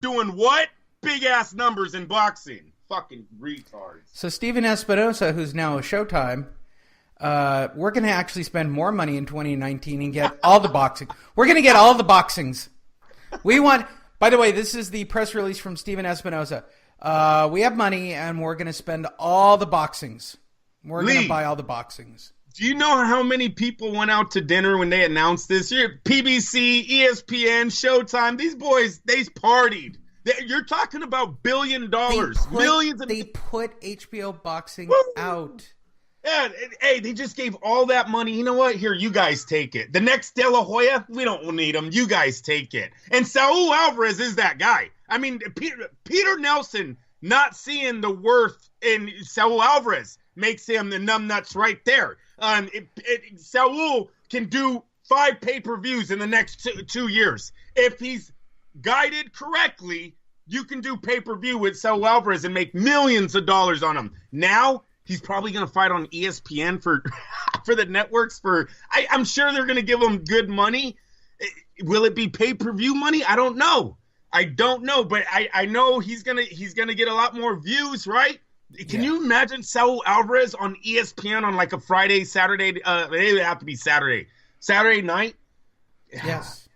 doing what? Big-ass numbers in boxing. Fucking retards. So Steven Espinosa, who's now a Showtime, we're going to actually spend more money in 2019 and get all the boxing. We're going to get all the boxings. We want... By the way, this is the press release from Steven Espinosa. We have money, and we're going to spend all the boxings. We're going to buy all the boxings. Do you know how many people went out to dinner when they announced this? PBC, ESPN, Showtime, these boys, they partied. You're talking about $1 billion, millions. They put HBO boxing out. Yeah, hey, they just gave all that money. You know what? Here, you guys take it. The next De La Hoya, we don't need him. You guys take it. And Saul Alvarez is that guy. I mean, Peter Nelson not seeing the worth in Saul Alvarez makes him the numbnuts right there. Saul can do 5 pay-per-views in the next 2 years. If he's guided correctly, you can do pay-per-view with Saul Alvarez and make millions of dollars on him. Now, he's probably going to fight on ESPN for the networks. I'm sure they're going to give him good money. Will it be pay-per-view money? I don't know. But I know he's gonna get a lot more views, right? Can you imagine Saul Alvarez on ESPN on like a Friday, Saturday? It would have to be Saturday night. Yes.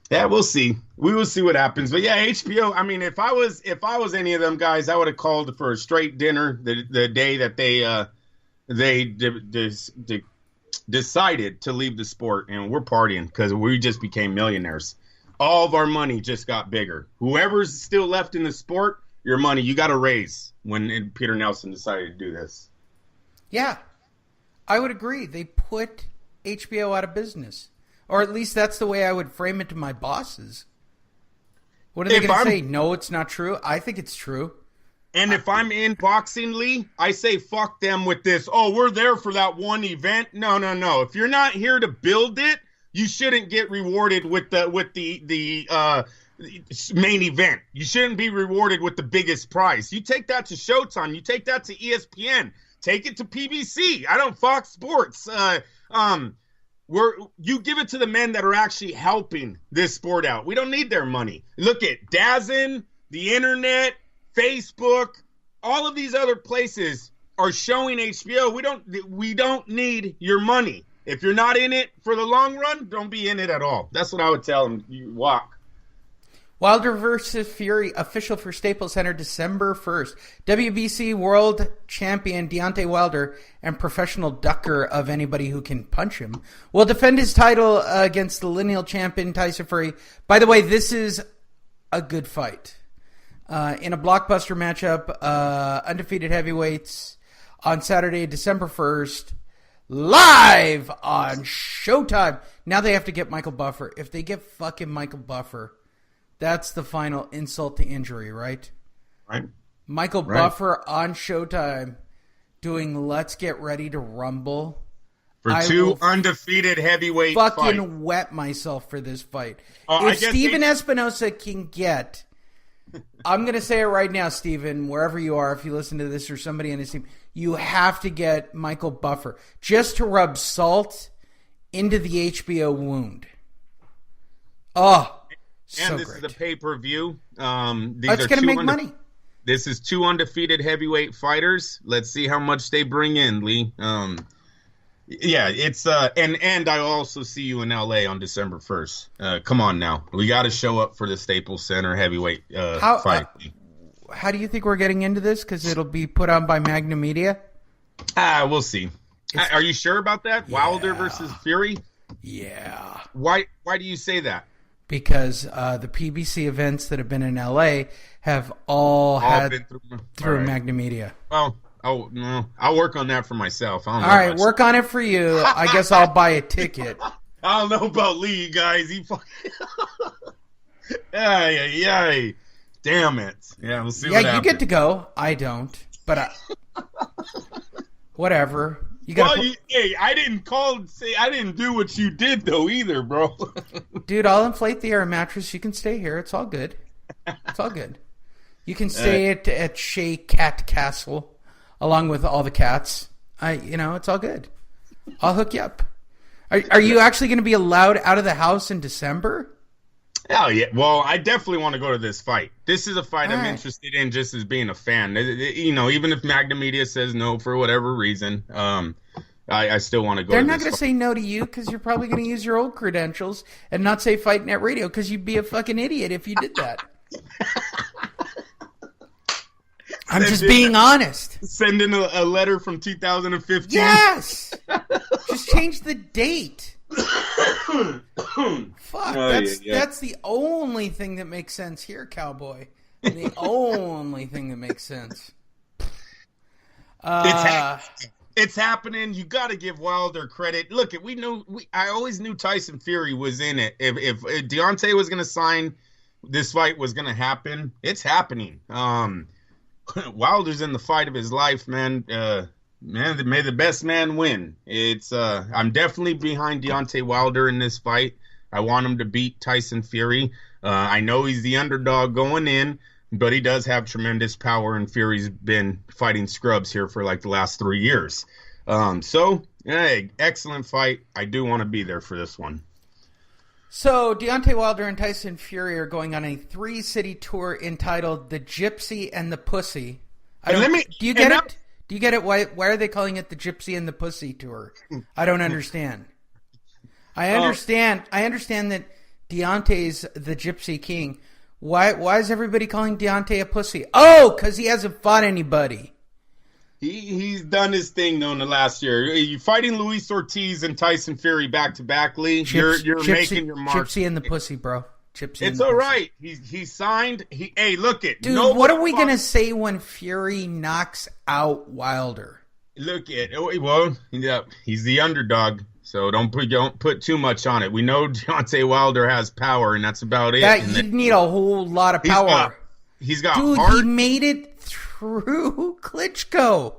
Yeah, we'll see. We will see what happens. But yeah, HBO. I mean, if I was any of them guys, I would have called for a straight dinner the day that they decided to leave the sport, and we're partying because we just became millionaires. All of our money just got bigger. Whoever's still left in the sport, your money you got to raise. When Peter Nelson decided to do this. Yeah, I would agree. They put HBO out of business. Or at least that's the way I would frame it to my bosses. What are they going to say? No, it's not true. I think it's true. And if I'm in boxing, Lee, I say fuck them with this. Oh, we're there for that one event. No. If you're not here to build it, you shouldn't get rewarded with the main event. You shouldn't be rewarded with the biggest prize. You take that to Showtime. You take that to ESPN. Take it to PBC. I don't Fox Sports. You give it to the men that are actually helping this sport out. We don't need their money. Look at DAZN, the internet, Facebook, all of these other places are showing HBO. We don't need your money. If you're not in it for the long run, don't be in it at all. That's what I would tell them. You walk. Wilder versus Fury, official for Staples Center, December 1st. WBC World Champion Deontay Wilder and professional ducker of anybody who can punch him will defend his title against the lineal champion Tyson Fury. By the way, this is a good fight. In a blockbuster matchup, undefeated heavyweights on Saturday, December 1st, live on Showtime. Now they have to get Michael Buffer. If they get fucking Michael Buffer, that's the final insult to injury, right? Right. Michael Buffer on Showtime doing Let's Get Ready to Rumble. For two undefeated heavyweight fucking wet myself for this fight. If Steven Espinosa can get... I'm going to say it right now, Steven, wherever you are, if you listen to this or somebody in his team, you have to get Michael Buffer just to rub salt into the HBO wound. Oh, and this is a pay-per-view. It's going to make money. This is 2 undefeated heavyweight fighters. Let's see how much they bring in, Lee. Yeah, it's and I also see you in LA on December 1st. Come on now. We got to show up for the Staples Center heavyweight fight. How do you think we're getting into this? Because it'll be put on by Magnum Media? We'll see. Are you sure about that? Yeah. Wilder versus Fury? Yeah. Why do you say that? Because the PBC events that have been in LA have all had been through Magnum Media. Oh, no. I'll work on that for myself. All right, work on it for you. I guess I'll buy a ticket. I don't know about Lee, guys. He fucking... Damn it. Yeah, we'll see what happens. Yeah, you get to go. I don't. But whatever. I didn't do what you did, though, either, bro. Dude, I'll inflate the air mattress. You can stay here. It's all good. It's all good. You can stay at Shea Cat Castle. Along with all the cats. It's all good. I'll hook you up. Are you actually going to be allowed out of the house in December? Oh yeah. Well, I definitely want to go to this fight. This is a fight All I'm right. interested in, just as being a fan. You know, even if Magna Media says no for whatever reason, I still want to go. They're to not this going to fight. say no to you because you're probably going to use your old credentials and not say Fight Net Radio because you'd be a fucking idiot if you did that. I'm just being honest. Send in a letter from 2015. Yes! Just change the date. Fuck, that's the only thing that makes sense here, cowboy. The only thing that makes sense. It's happening. You got to give Wilder credit. Look, I always knew Tyson Fury was in it. If Deontay was going to sign, this fight was going to happen. It's happening. Wilder's in the fight of his life, man. May the best man win. I'm definitely behind Deontay Wilder in this fight. I want him to beat Tyson Fury. I know he's the underdog going in, but he does have tremendous power, and Fury's been fighting scrubs here for like the last 3 years. Hey, excellent fight. I do want to be there for this one. So, Deontay Wilder and Tyson Fury are going on a 3-city tour entitled The Gypsy and the Pussy. Do you get it? Do you get it? Why are they calling it The Gypsy and the Pussy Tour? I don't understand. I understand that Deontay's the Gypsy King. Why is everybody calling Deontay a pussy? Oh, because he hasn't fought anybody. He's done his thing though in the last year. You're fighting Luis Ortiz and Tyson Fury back to back, Lee. You're making your mark. Gypsy and the pussy, bro. Gypsy. It's all right. He's signed. Hey, look it, dude. What are we gonna say when Fury knocks out Wilder? Look it. Well, yeah, he's the underdog, so don't put too much on it. We know Deontay Wilder has power, and that's about it. You need a whole lot of power. He's got dude. heart. He made it through Klitschko.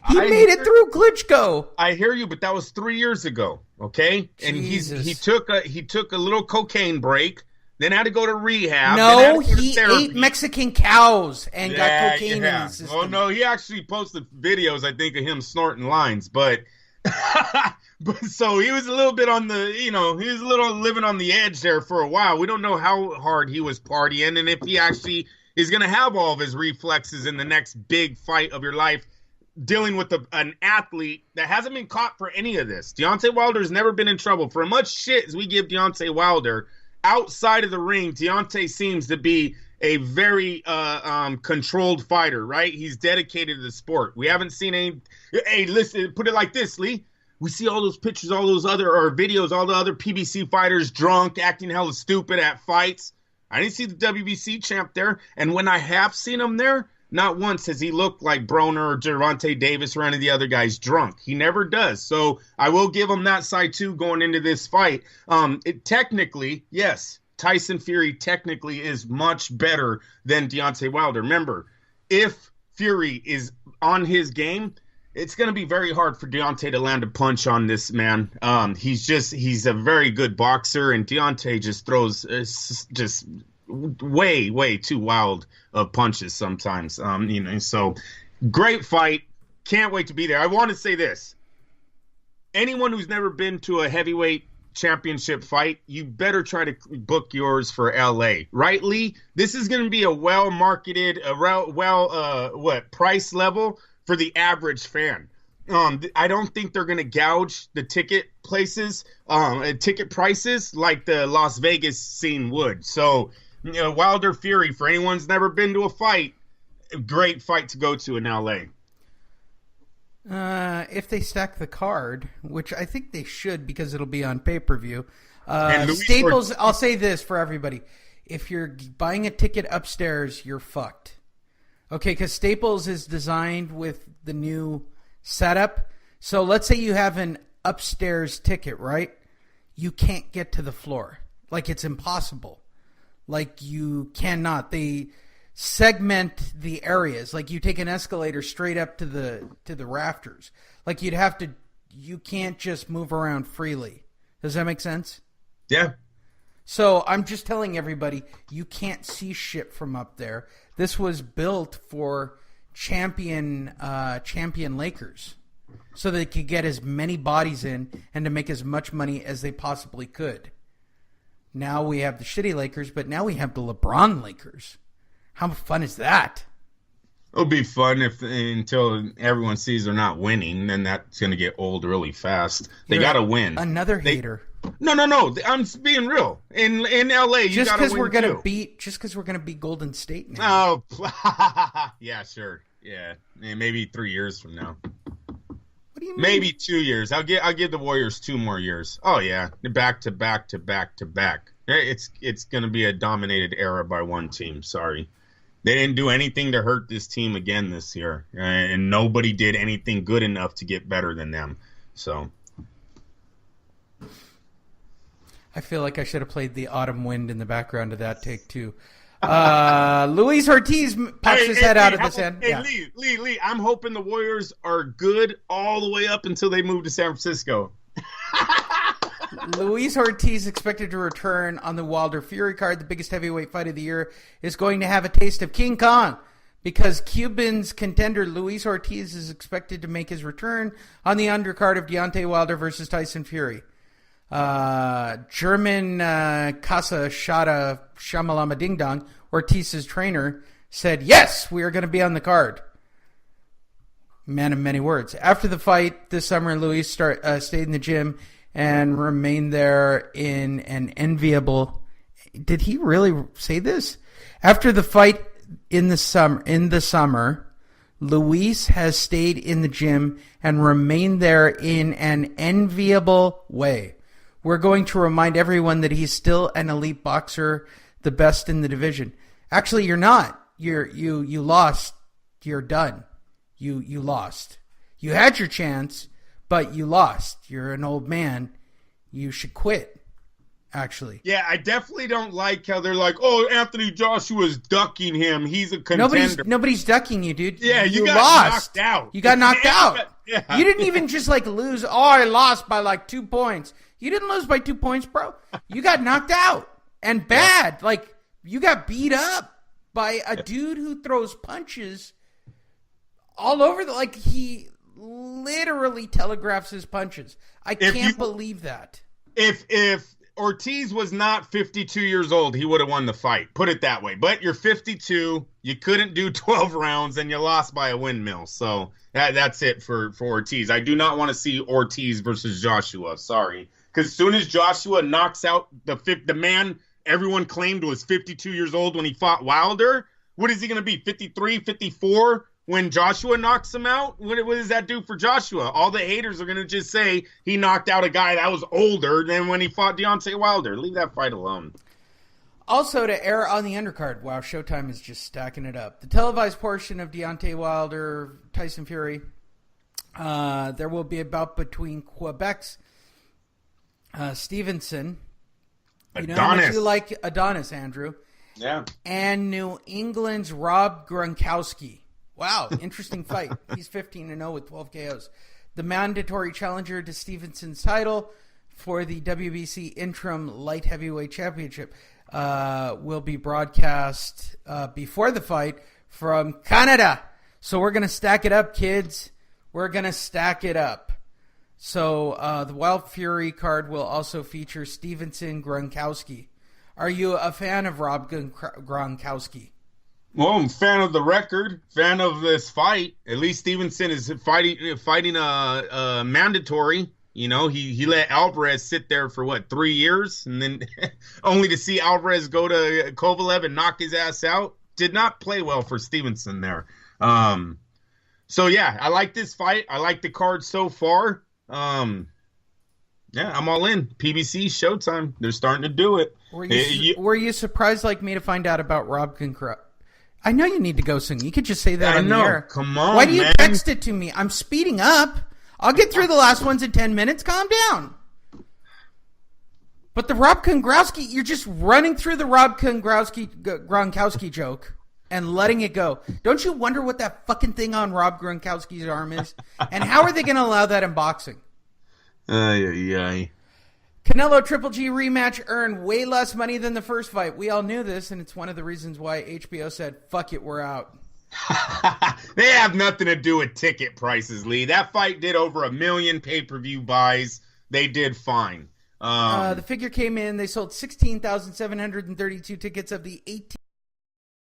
He made it through Klitschko. I hear you, but that was 3 years ago. Okay, and he took a little cocaine break, then had to go to rehab. No, he ate Mexican cows and got cocaine in his system. Oh no, he actually posted videos, I think, of him snorting lines, but so he was a little bit on the, he was a little living on the edge there for a while. We don't know how hard he was partying, and if he actually is going to have all of his reflexes in the next big fight of your life, dealing with an athlete that hasn't been caught for any of this. Deontay Wilder's never been in trouble. For as much shit as we give Deontay Wilder, outside of the ring, Deontay seems to be a very controlled fighter, right? He's dedicated to the sport. We haven't seen any... Hey, listen, put it like this, Lee. We see all those pictures, all those videos, all the other PBC fighters drunk, acting hella stupid at fights. I didn't see the WBC champ there. And when I have seen him there, not once has he looked like Broner or Gervonta Davis or any of the other guys drunk. He never does. So I will give him that side too going into this fight. Technically, yes, Tyson Fury technically is much better than Deontay Wilder. Remember, if Fury is on his game, it's going to be very hard for Deontay to land a punch on this man. He's a very good boxer, and Deontay just throws just way too wild of punches sometimes. So great fight. Can't wait to be there. I want to say this. Anyone who's never been to a heavyweight championship fight, you better try to book yours for LA. Right, Lee? This is going to be a well-marketed, price level for the average fan. I don't think they're going to gouge the ticket prices like the Las Vegas scene would. So, Wilder Fury, for anyone who's never been to a fight, a great fight to go to in LA. If they stack the card, which I think they should because it'll be on pay-per-view. Staples, I'll say this for everybody. If you're buying a ticket upstairs, you're fucked. Okay, because Staples is designed with the new setup. So let's say you have an upstairs ticket, right? You can't get to the floor. Like, it's impossible. Like, you cannot. They segment the areas. Like, you take an escalator straight up to the rafters. Like, you can't just move around freely. Does that make sense? Yeah. So I'm just telling everybody, you can't see shit from up there. This was built for champion Lakers, so they could get as many bodies in and to make as much money as they possibly could. Now we have the shitty Lakers, but now we have the LeBron Lakers. How fun is that? It'll be fun until everyone sees they're not winning, then that's going to get old really fast. They got to win. Another hater. No. I'm being real. In LA, you got to win Just because we're gonna beat Golden State now. Oh, yeah, sure. Yeah, maybe 3 years from now. What do you mean? Maybe 2 years. I'll give the Warriors 2 more years. Oh yeah, back to back to back to back. It's going to be a dominated era by one team. Sorry. They didn't do anything to hurt this team again this year, and nobody did anything good enough to get better than them. So, I feel like I should have played the autumn wind in the background of that take too. Luis Ortiz pops his head out of the sand. Hey, yeah. Lee, I'm hoping the Warriors are good all the way up until they move to San Francisco. Luis Ortiz expected to return on the Wilder Fury card. The biggest heavyweight fight of the year is going to have a taste of King Kong because Cuban's contender Luis Ortiz is expected to make his return on the undercard of Deontay Wilder versus Tyson Fury. German Casa Shada Shamalama Ding Dong, Ortiz's trainer, said, "Yes, we are going to be on the card." Man of many words. After the fight this summer, Luis stayed in the gym and remained there in an enviable... Did he really say this? After the fight in the summer, Luis has stayed in the gym and remained there in an enviable way. We're going to remind everyone that he's still an elite boxer, the best in the division. Actually, you're not. You lost. You're done. You lost. You had your chance, but you lost. You're an old man. You should quit, actually. Yeah, I definitely don't like how they're like, oh, Anthony Joshua's ducking him. He's a contender. Nobody's ducking you, dude. Yeah, you got lost. knocked out. You got knocked out. Yeah. You didn't even just lose. Oh, I lost by 2 points. You didn't lose by 2 points, bro. You got knocked out. And bad. Yeah. You got beat up by a dude who throws punches all over he literally telegraphs his punches. I can't believe that. If Ortiz was not 52 years old, he would have won the fight. Put it that way. But you're 52. You couldn't do 12 rounds, and you lost by a windmill. So that's it for Ortiz. I do not want to see Ortiz versus Joshua. Sorry. Because as soon as Joshua knocks out the man everyone claimed was 52 years old when he fought Wilder, what is he going to be, 53, 54? When Joshua knocks him out, what does that do for Joshua? All the haters are going to just say he knocked out a guy that was older than when he fought Deontay Wilder. Leave that fight alone. Also, to air on the undercard, wow, Showtime is just stacking it up. The televised portion of Deontay Wilder, Tyson Fury, there will be a bout between Quebec's Stevenson. You know how much you like Adonis, Andrew. Yeah. And New England's Rob Gronkowski. Wow, interesting fight. He's 15-0 with 12 KOs. The mandatory challenger to Stevenson's title for the WBC Interim Light Heavyweight Championship will be broadcast before the fight from Canada. So we're going to stack it up, kids. We're going to stack it up. So the Wild Fury card will also feature Stevenson Gronkowski. Are you a fan of Rob Gronkowski? Well, I'm a fan of the record, fan of this fight. At least Stevenson is fighting a mandatory. You know, he let Alvarez sit there for 3 years, and then only to see Alvarez go to Kovalev and knock his ass out. Did not play well for Stevenson there. So yeah, I like this fight. I like the card so far. Yeah, I'm all in. PBC Showtime. They're starting to do it. Were you surprised like me to find out about Rob Gronkowski? I know you need to go soon. You could just say that on the air. Come on, Why do you text it to me? I'm speeding up. I'll get through the last ones in 10 minutes. Calm down. But the Rob Gronkowski, you're just running through the Rob Gronkowski joke and letting it go. Don't you wonder what that fucking thing on Rob Gronkowski's arm is? And how are they going to allow that in boxing? Canelo Triple G rematch earned way less money than the first fight. We all knew this, and it's one of the reasons why HBO said, fuck it, we're out. They have nothing to do with ticket prices, Lee. That fight did over 1 million pay-per-view buys. They did fine. The figure came in. They sold 16,732 tickets of the 18